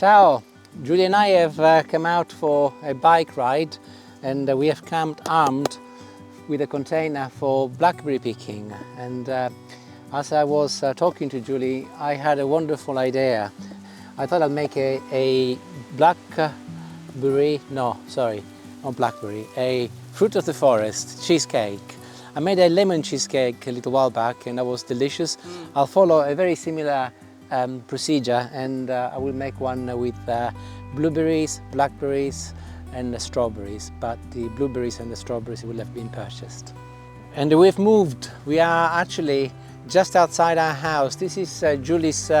Ciao! Julie and I have come out for a bike ride and we have come armed with a container for blackberry picking. And as I was talking to Julie, I had a wonderful idea. I thought I'd make a fruit of the forest cheesecake. I made a lemon cheesecake a little while back and that was delicious. I'll follow a very similar procedure and I will make one with blueberries, blackberries and strawberries, but the blueberries and the strawberries will have been purchased. And we've moved. We are actually just outside our house. This is Julie's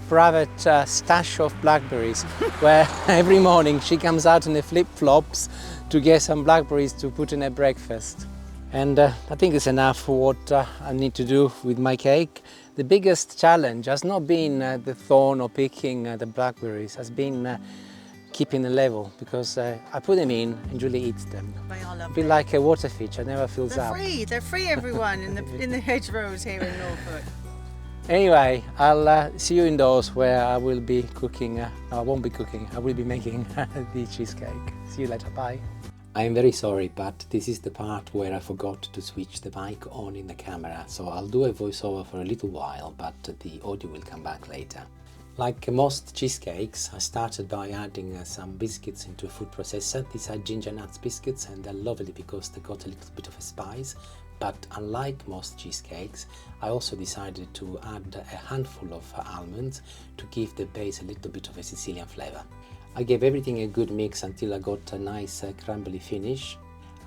private stash of blackberries where every morning she comes out in the flip-flops to get some blackberries to put in her breakfast. And I think it's enough for what I need to do with my cake. The biggest challenge has not been the thorn or picking the blackberries, has been keeping the level, because I put them in and Julie eats them. They are A lovely. bit like a water feature, never fills up. They're free everyone in the hedgerows here in Norfolk. Anyway, I'll see you indoors where I will be cooking, no, I won't be cooking, I will be making the cheesecake. See you later, bye. I am very sorry, but this is the part where I forgot to switch the mic on in the camera, so I'll do a voiceover for a little while, but the audio will come back later. Like most cheesecakes, I started by adding some biscuits into a food processor. These are ginger nuts biscuits and they're lovely because they got a little bit of a spice. But unlike most cheesecakes, I also decided to add a handful of almonds to give the base a little bit of a Sicilian flavor. I gave everything a good mix until I got a nice crumbly finish,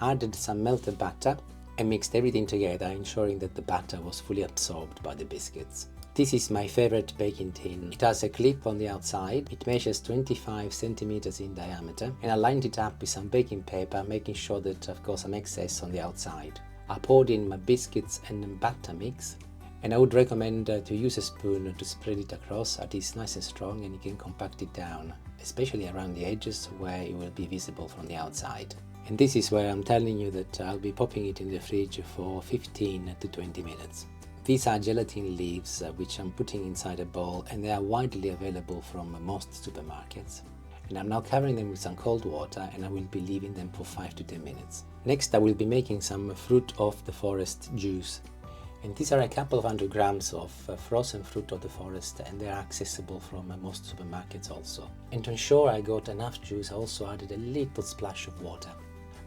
added some melted butter and mixed everything together, ensuring that the batter was fully absorbed by the biscuits. This is my favorite baking tin. It has a clip on the outside, it measures 25 centimeters in diameter, and I lined it up with some baking paper, making sure that I've got some excess on the outside. I poured in my biscuits and batter mix, and I would recommend to use a spoon to spread it across. It is nice and strong and you can compact it down, especially around the edges where it will be visible from the outside. And this is where I'm telling you that I'll be popping it in the fridge for 15 to 20 minutes. These are gelatin leaves which I'm putting inside a bowl, and they are widely available from most supermarkets. And I'm now covering them with some cold water and I will be leaving them for 5 to 10 minutes. Next I will be making some fruit of the forest juice. And these are a couple of 100 grams of frozen fruit of the forest, and they are accessible from most supermarkets also. And to ensure I got enough juice, I also added a little splash of water.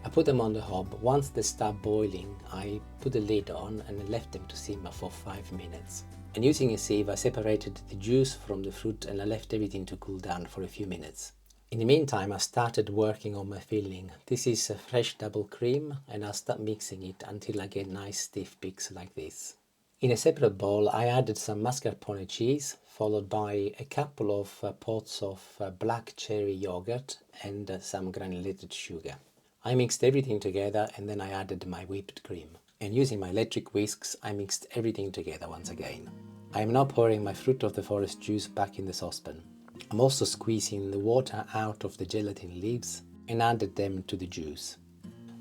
I put them on the hob. Once they start boiling, I put the lid on and left them to simmer for 5 minutes. And using a sieve, I separated the juice from the fruit and I left everything to cool down for a few minutes. In the meantime, I started working on my filling. This is a fresh double cream and I'll start mixing it until I get nice stiff peaks like this. In a separate bowl, I added some mascarpone cheese, followed by a couple of pots of black cherry yogurt and some granulated sugar. I mixed everything together and then I added my whipped cream. And using my electric whisks, I mixed everything together once again. I am now pouring my fruit of the forest juice back in the saucepan. I'm also squeezing the water out of the gelatin leaves and added them to the juice.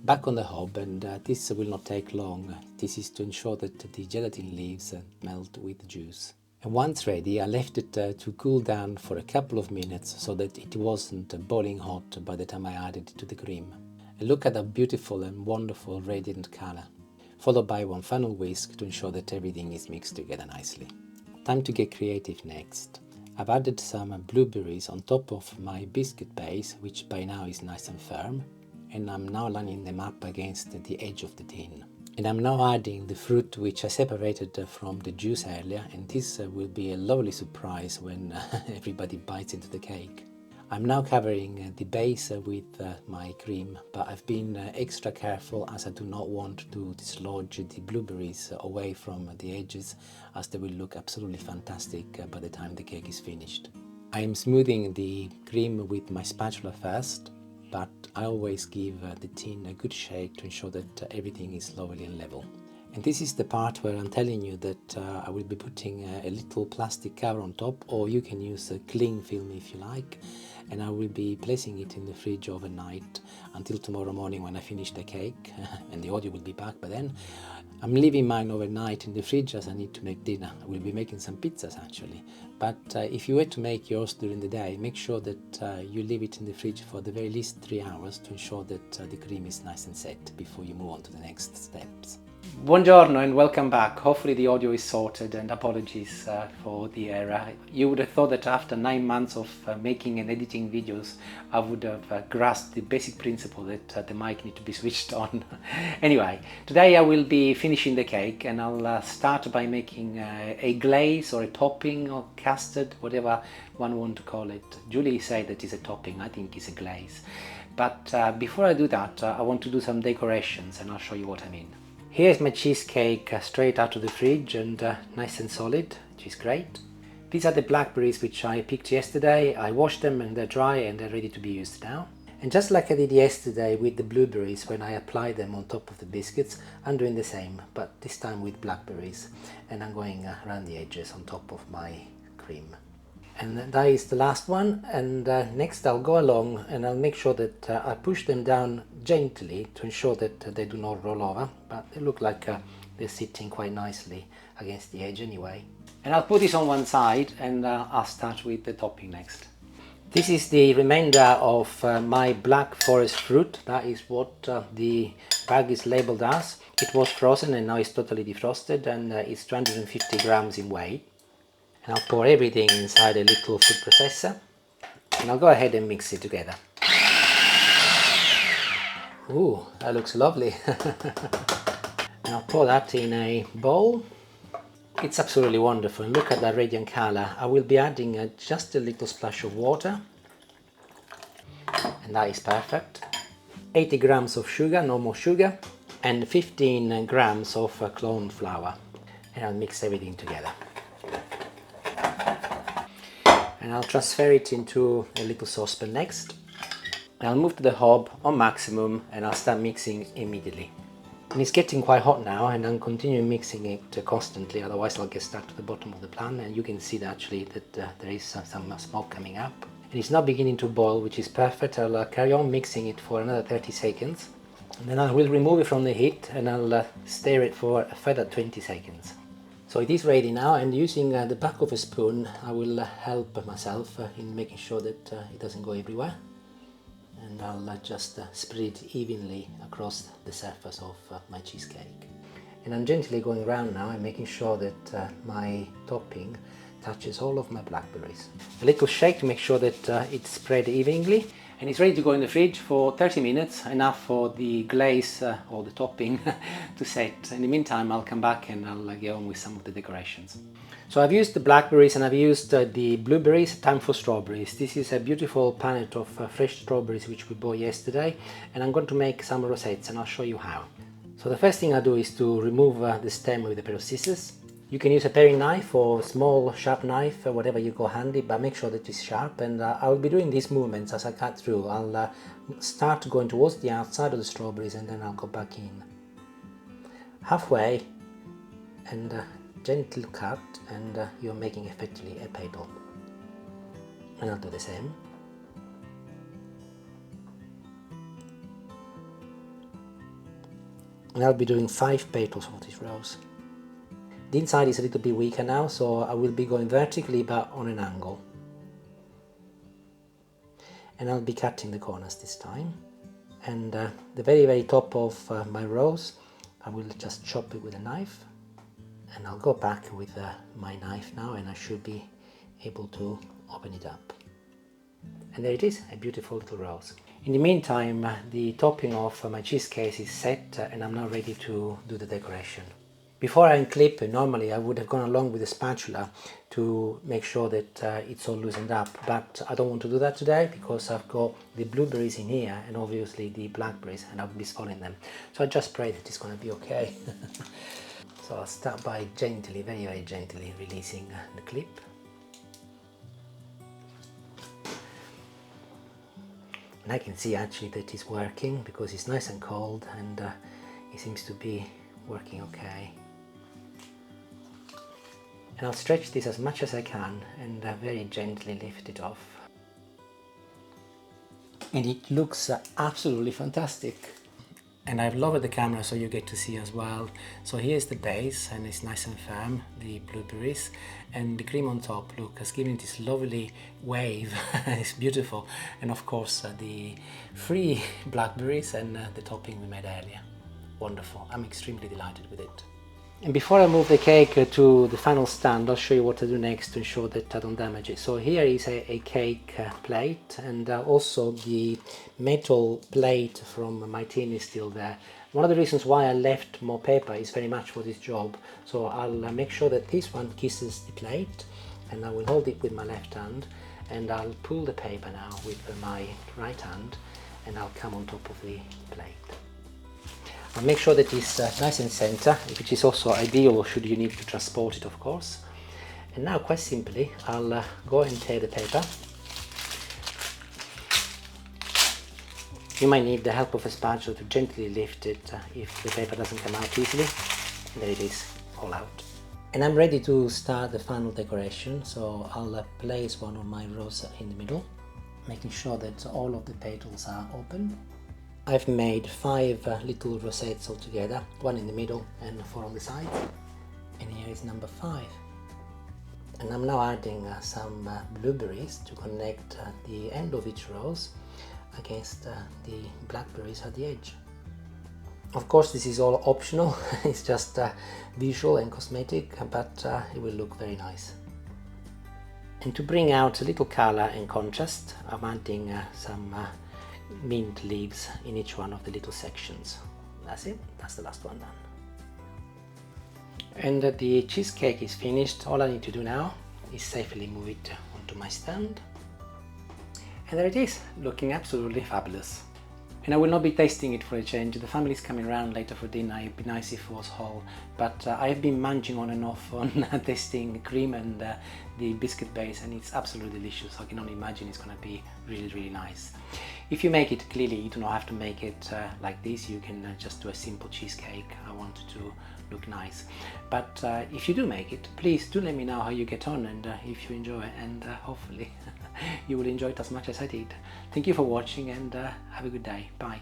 Back on the hob, and this will not take long. This is to ensure that the gelatin leaves melt with the juice. And once ready, I left it to cool down for a couple of minutes so that it wasn't boiling hot by the time I added it to the cream. And look at that beautiful and wonderful radiant color, followed by one final whisk to ensure that everything is mixed together nicely. Time to get creative next. I've added some blueberries on top of my biscuit base, which by now is nice and firm, and I'm now lining them up against the edge of the tin. And I'm now adding the fruit which I separated from the juice earlier, and this will be a lovely surprise when everybody bites into the cake. I'm now covering the base with my cream, but I've been extra careful as I do not want to dislodge the blueberries away from the edges, as they will look absolutely fantastic by the time the cake is finished. I am smoothing the cream with my spatula first, but I always give the tin a good shake to ensure that everything is lovely and level. And this is the part where I'm telling you that I will be putting a little plastic cover on top, or you can use a cling film if you like, and I will be placing it in the fridge overnight until tomorrow morning when I finish the cake, and the audio will be back by then. I'm leaving mine overnight in the fridge as I need to make dinner. I will be making some pizzas actually, but if you were to make yours during the day, make sure that you leave it in the fridge for the very least 3 hours to ensure that the cream is nice and set before you move on to the next steps. Buongiorno and welcome back. Hopefully the audio is sorted, and apologies for the error. You would have thought that after 9 months of making and editing videos, I would have grasped the basic principle that the mic needs to be switched on. Anyway, today I will be finishing the cake, and I'll start by making a glaze or a topping or custard, whatever one wants to call it. Julie said that it's a topping, I think it's a glaze. But before I do that, I want to do some decorations, and I'll show you what I mean. Here's my cheesecake straight out of the fridge and nice and solid, which is great. These are the blackberries which I picked yesterday. I washed them and they're dry and they're ready to be used now. And just like I did yesterday with the blueberries when I applied them on top of the biscuits, I'm doing the same, but this time with blackberries. And I'm going around the edges on top of my cream. And that is the last one, and next I'll go along and I'll make sure that I push them down gently to ensure that they do not roll over, but they look like they're sitting quite nicely against the edge anyway. And I'll put this on one side and I'll start with the topping next. This is the remainder of my black forest fruit. That is what the bag is labeled as. It was frozen and now it's totally defrosted, and it's 250 grams in weight. And I'll pour everything inside a little food processor, and I'll go ahead and mix it together. Ooh, that looks lovely. And I'll pour that in a bowl. It's absolutely wonderful. Look at that radiant color. I will be adding just a little splash of water, and that is perfect. 80 grams of sugar, normal sugar, and 15 grams of clone flour. And I'll mix everything together. And I'll transfer it into a little saucepan next. And I'll move to the hob on maximum and I'll start mixing immediately. And it's getting quite hot now, and I'm continuing mixing it constantly, otherwise I'll get stuck to the bottom of the pan. And you can see that actually that there is some smoke coming up. And it's now beginning to boil, which is perfect. I'll carry on mixing it for another 30 seconds. And then I will remove it from the heat and I'll stir it for a further 20 seconds. So it is ready now, and using the back of a spoon I will help myself in making sure that it doesn't go everywhere, and I'll just spread it evenly across the surface of my cheesecake. And I'm gently going around now and making sure that my topping touches all of my blackberries. A little shake to make sure that it's spread evenly. And it's ready to go in the fridge for 30 minutes, enough for the glaze or the topping to set. In the meantime, I'll come back and I'll get on with some of the decorations. So I've used the blackberries and I've used the blueberries. Time for strawberries. This is a beautiful panette of fresh strawberries which we bought yesterday, and I'm going to make some rosettes, and I'll show you how. So the first thing I do is to remove the stem with a pair of scissors. You can use a paring knife or small sharp knife, whatever you go handy, but make sure that it's sharp. And I'll be doing these movements as I cut through. I'll start going towards the outside of the strawberries and then I'll go back in. Halfway, and gentle cut, and you're making effectively a petal. And I'll do the same. And I'll be doing 5 petals of this rose. The inside is a little bit weaker now, so I will be going vertically but on an angle. And I'll be cutting the corners this time. And the very top of my rose, I will just chop it with a knife. And I'll go back with my knife now, and I should be able to open it up. And there it is, a beautiful little rose. In the meantime, the topping of my cheesecake is set, and I'm now ready to do the decoration. Before I unclip, normally I would have gone along with a spatula to make sure that it's all loosened up, but I don't want to do that today because I've got the blueberries in here and obviously the blackberries, and I'll be swallowing them. So I just pray that it's going to be okay. So I'll start by gently, very gently releasing the clip. And I can see actually that it's working because it's nice and cold, and it seems to be working okay. And I'll stretch this as much as I can and very gently lift it off. And it looks absolutely fantastic. And I've lowered the camera so you get to see as well. So here's the base, and it's nice and firm, the blueberries, and the cream on top, look, has given this lovely wave. It's beautiful. And of course the free blackberries and the topping we made earlier. Wonderful. I'm extremely delighted with it. And before I move the cake to the final stand, I'll show you what to do next to ensure that I don't damage it. So here is a cake plate, and also the metal plate from my tin is still there. One of the reasons why I left more paper is very much for this job. So I'll make sure that this one kisses the plate, and I will hold it with my left hand, and I'll pull the paper now with my right hand, and I'll come on top of the plate. I'll make sure that it's nice and center, which is also ideal should you need to transport it, of course. And now, quite simply, I'll go and tear the paper. You might need the help of a spatula to gently lift it if the paper doesn't come out easily. There it is, all out. And I'm ready to start the final decoration, so I'll place one of my roses in the middle, making sure that all of the petals are open. I've made 5 little rosettes all together, 1 in the middle and 4 on the side. And here is number 5. And I'm now adding some blueberries to connect the end of each rose against the blackberries at the edge. Of course, this is all optional, it's just visual and cosmetic, but it will look very nice. And to bring out a little color and contrast, I'm adding some mint leaves in each one of the little sections. That's it, that's the last one done. And the cheesecake is finished. All I need to do now is safely move it onto my stand. And there it is, looking absolutely fabulous. And I will not be tasting it for a change. The family's coming around later for dinner. It'd be nice if it was whole. But I have been munching on and off on tasting cream and the biscuit base, and it's absolutely delicious. I can only imagine it's going to be really, really nice. If you make it, clearly you do not have to make it like this. You can just do a simple cheesecake. I want it to look nice. But if you do make it, please do let me know how you get on and if you enjoy it, and hopefully you will enjoy it as much as I did. Thank you for watching, and have a good day. Bye.